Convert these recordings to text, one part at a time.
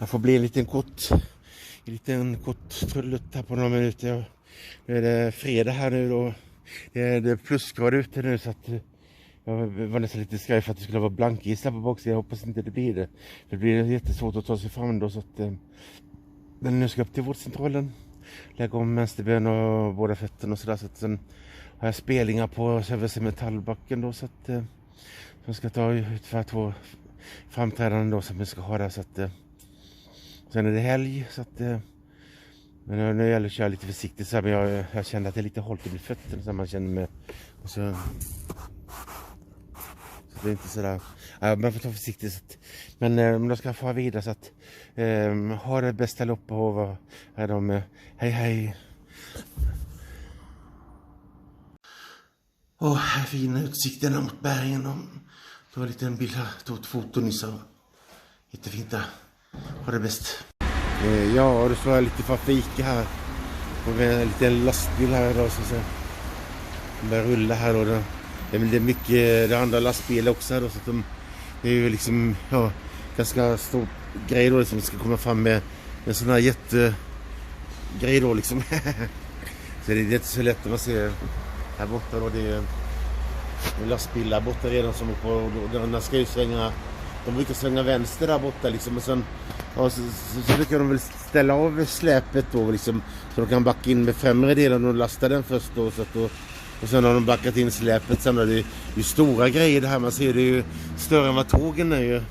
Jag får bli en liten kort trullutt här på några minuter. Nu är det fredag här nu då. Det är plusgrad ute nu så att jag var nästan lite skraj för att det skulle vara blankis här på baksidan. Jag hoppas inte det blir det. Det blir jättesvårt att ta sig fram då så att men nu ska jag upp till vårdcentralen. Lägga om vänsterben och båda fötterna och sådär. Så att sen har jag spelningar på Söderse Metallbacken då så att jag ska ta ut för 2 framträdanden då som vi ska ha där så att sen är det helg så att men nu gäller det att köra lite försiktigt så här, men jag känner att det är lite hållt i fötterna så man känner med och så det är inte sådär man får ta försiktigt så att, men då ska jag få vidare så att ha det bästa lopp och vad är de hej här fina utsikterna mot bergen och tog en liten bild här, tog ett foto nyss och jättefint där. Ha det bäst. Ja, då står jag lite för fika här. Och en liten lastbil här då så de börjar rulla här då. Det är mycket det andra lastbilar också här då så att det är ju liksom ganska stor grej då som ska komma fram med en sån här jättegrej då liksom. Så det är inte så lätt att man ser här borta då, det är en lastbil där borta redan som är på och den ska ju svänga, de brukar svänga vänster där borta liksom och sen så brukar de väl ställa av släpet då liksom så de kan backa in med främre delen och lasta den först då så att då, och sen har de backat in släpet sen då, det är ju stora grejer det här, man ser det är ju större än vad tågen är ju,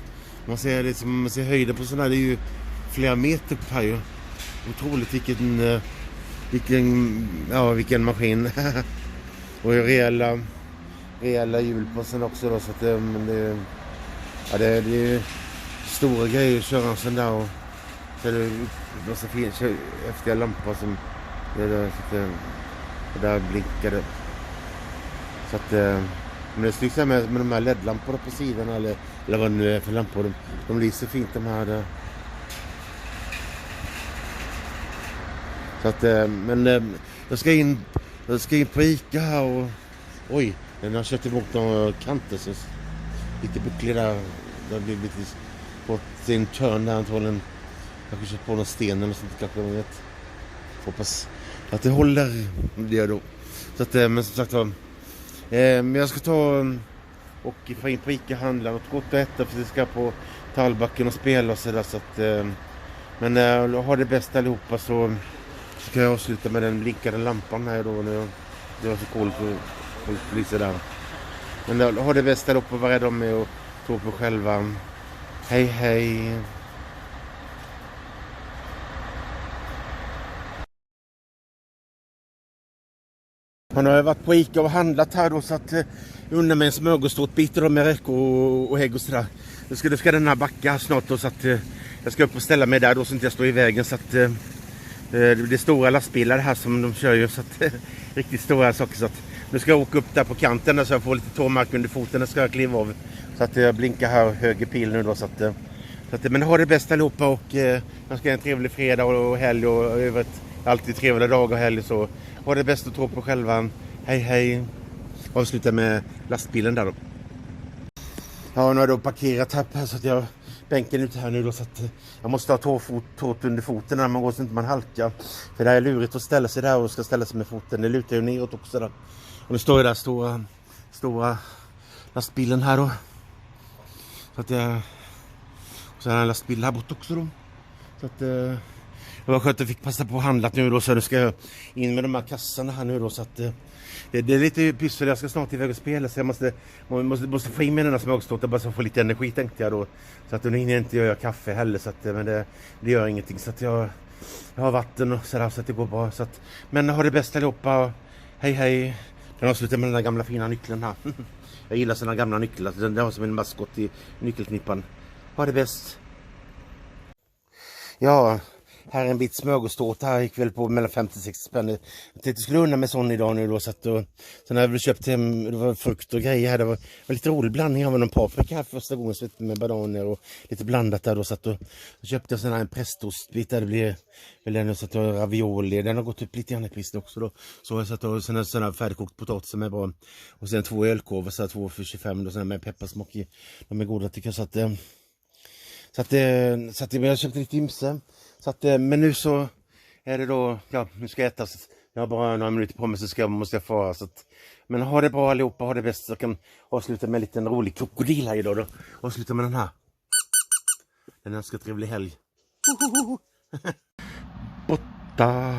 man ser liksom, man ser höjden på sådana här, det är ju flera meter upp här ju, otroligt vilken maskin. Och rejäla hjul på sen också då så att det är stora grejer att köra sen där och så är det massa häftiga lampor som det där, så att och där blinkar det så att men det styrs med de här LED-lamporna på sidan eller vad det nu är för lampor, de lyser fint de här där. Så att men jag ska in på Ica här och oj, den har kört emot några kanter så lite bucklig där. Det har blivit på sin törn där antagligen. Jag har kört på någon sten eller sånt kanske man vet. Hoppas att det håller det då. Så att men som sagt men jag ska ta och få in på Ica handla något gott att äta för det ska på Tallbacken och spela och sådär så att men ha det bästa allihopa så kan jag avsluta med den blinkade lampan här då nu. Det var så coolt att lysa där. Men ha det bästa upp och vara rädd om mig och tro på själva. Hej. Man har varit på Ica och handlat här då så att under mig en smörgåstort bitar med räkor och hägg och sådär. Nu ska den här backa snart då så att jag ska upp och ställa mig där då så inte jag står i vägen så att det är stora lastbilar här som de kör ju så att riktigt stora saker så att nu ska jag åka upp där på kanten där så jag får lite tårmark under foten och ska jag kliva av så att jag blinkar här höger pil nu då så att men ha det bästa allihopa och jag ska ha en trevlig fredag och helg och övrigt alltid trevliga dagar och helg så ha det bästa att tro på själva. Hej. Avsluta med lastbilen där då. Ja, nu har jag då parkerat här så att jag bänken ute här nu då så att jag måste ha tåt under foten när man går så inte man halkar. För det är lurigt att ställa sig där och ska ställa sig med foten. Det lutar ju neråt också där. Och nu står ju där stora lastbilen här då. Så att och så är det en lastbil här bort också då. Så att det var skönt att jag fick passa på att handla nu då så nu ska jag in med de här kassarna här nu då så att det är lite pyssel, jag ska snart iväg och spela så jag måste få in med den här smörgåstårtan bara så att få lite energi tänkte jag då. Så att nu hinner inte göra kaffe heller så att, men det gör ingenting så att jag har vatten och sådär så att det går bra. Så att, men ha det bästa allihopa. Hej. Jag avslutar med den där gamla fina nyckeln här. Jag gillar sådana gamla nycklar, den har som en maskott i nyckelknippan. Ha det bäst. Ja. Här är en bit smörgåstårt här gick väl på mellan 50-60 spänn. Jag tänkte jag skulle unna med sån idag nu då så att då, sen har jag väl köpt hem, det var frukt och grejer här. Det var lite rolig blandning av någon paprika här första gången med bananer och lite blandat där då så att då köpte jag sån här en prästostbit där det blir väl den så att jag ravioli. Den har gått upp lite grann i pris också då. Så jag satt och sen sån här färdigkokt potatis som är bra och sen 2 ölkorvar så här 2 för 25 och sen med pepparsmak i. De är goda tycker jag så att Så att jag köpte lite ymse. Så att, men nu så är det då, ja, nu ska jag äta. Så jag har bara några minuter på mig så måste jag fara. Så att, men ha det bra allihopa, ha det bäst. Så jag kan avsluta med en liten rolig krokodil här idag då. Avsluta med den här. Den önskar trevlig helg. Botta.